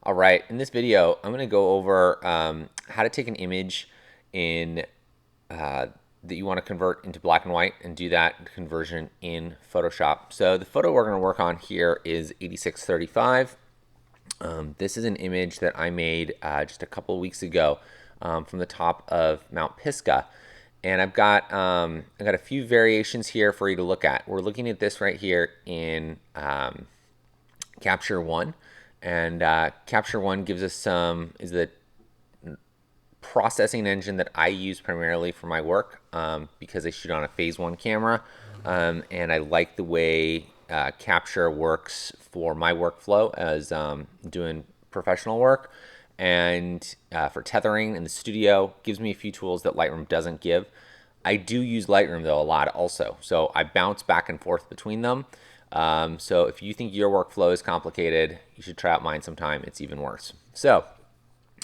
All right, in this video, I'm going to go over how to take an image in that you want to convert into black and white and do that conversion in Photoshop. So the photo we're going to work on here is 8635. This is an image that I made just a couple of weeks ago from the top of Mount Pisgah. And I've got a few variations here for you to look at. We're looking at this right here in Capture One. And Capture One gives us is the processing engine that I use primarily for my work because I shoot on a phase one camera. And I like the way Capture works for my workflow as doing professional work. And for tethering in the studio, gives me a few tools that Lightroom doesn't give. I do use Lightroom though a lot also. So I bounce back and forth between them. So if you think your workflow is complicated, you should try out mine sometime. It's even worse. So,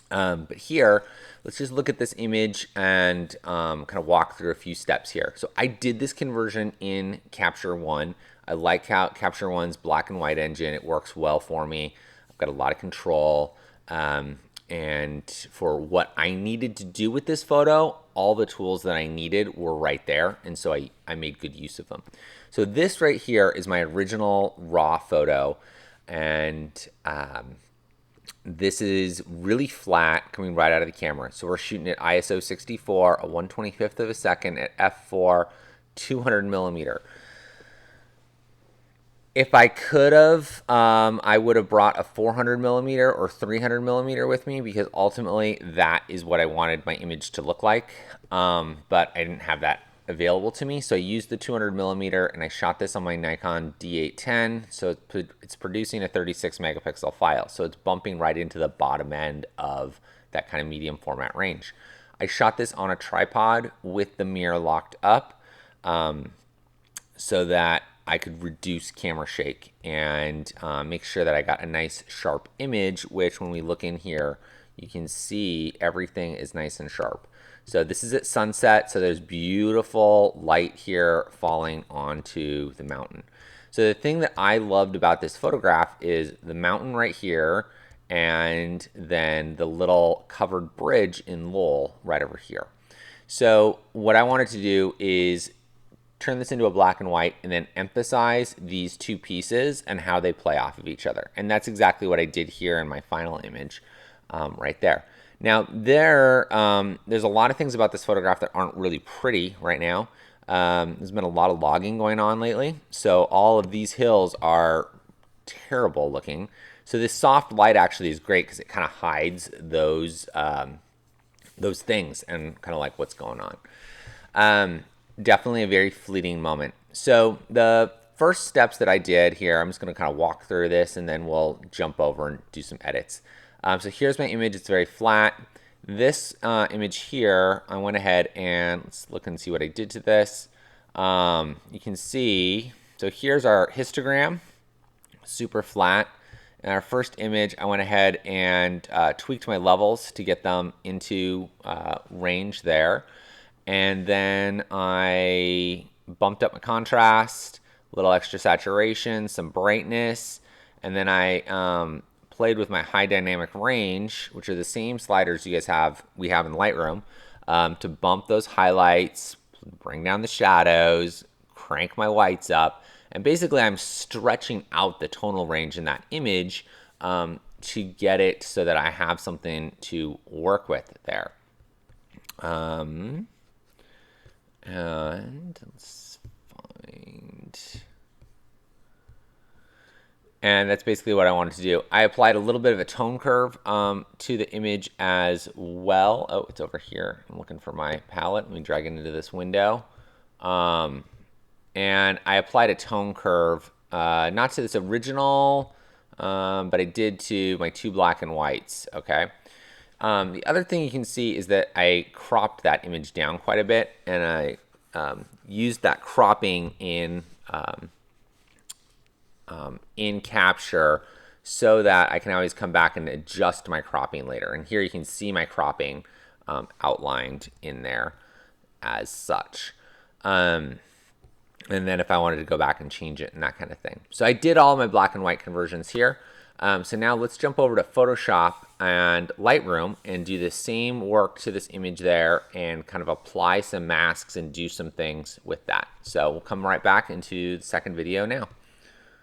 but here, let's just look at this image and kind of walk through a few steps here. So I did this conversion in Capture One. I like how Capture One's black and white engine. It works well for me. I've got a lot of control. And for what I needed to do with this photo, all the tools that I needed were right there. And so I made good use of them. So this right here is my original raw photo. And this is really flat coming right out of the camera. So we're shooting at ISO 64, a 1/25th of a second at f4, 200 millimeter. If I could have, I would have brought a 400 millimeter or 300 millimeter with me because ultimately that is what I wanted my image to look like. But I didn't have that available to me. So I used the 200 millimeter and I shot this on my Nikon D810. So it's producing a 36 megapixel file. So it's bumping right into the bottom end of that kind of medium format range. I shot this on a tripod with the mirror locked up so that I could reduce camera shake and make sure that I got a nice sharp image, which when we look in here, you can see everything is nice and sharp. So this is at sunset, so there's beautiful light here falling onto the mountain. So the thing that I loved about this photograph is the mountain right here and then the little covered bridge in Lowell right over here. So what I wanted to do is turn this into a black and white and then emphasize these two pieces and how they play off of each other. And that's exactly what I did here in my final image right there. Now there's a lot of things about this photograph that aren't really pretty right now. There's been a lot of logging going on lately. So all of these hills are terrible looking. So this soft light actually is great because it kind of hides those things and kind of like what's going on. Definitely a very fleeting moment. So the first steps that I did here, I'm just going to kind of walk through this and then we'll jump over and do some edits. So here's my image. It's very flat. This image here, I went ahead and let's look and see what I did to this. You can see, so here's our histogram, super flat. In our first image, I went ahead and tweaked my levels to get them into range there. And then I bumped up my contrast, a little extra saturation, some brightness, and then I played with my high dynamic range, which are the same sliders we have in Lightroom, to bump those highlights, bring down the shadows, crank my whites up, and basically I'm stretching out the tonal range in that image to get it so that I have something to work with there. And let's find, and that's basically what I wanted to do. I applied a little bit of a tone curve to the image as well. Oh, it's over here. I'm looking for my palette. Let me drag it into this window. And I applied a tone curve, not to this original, but I did to my two black and whites, okay? The other thing you can see is that I cropped that image down quite a bit, and I used that cropping in Capture so that I can always come back and adjust my cropping later. And here you can see my cropping outlined in there as such. And then if I wanted to go back and change it and that kind of thing. So I did all my black and white conversions here. So now let's jump over to Photoshop and Lightroom and do the same work to this image there and kind of apply some masks and do some things with that. So we'll come right back into the second video now.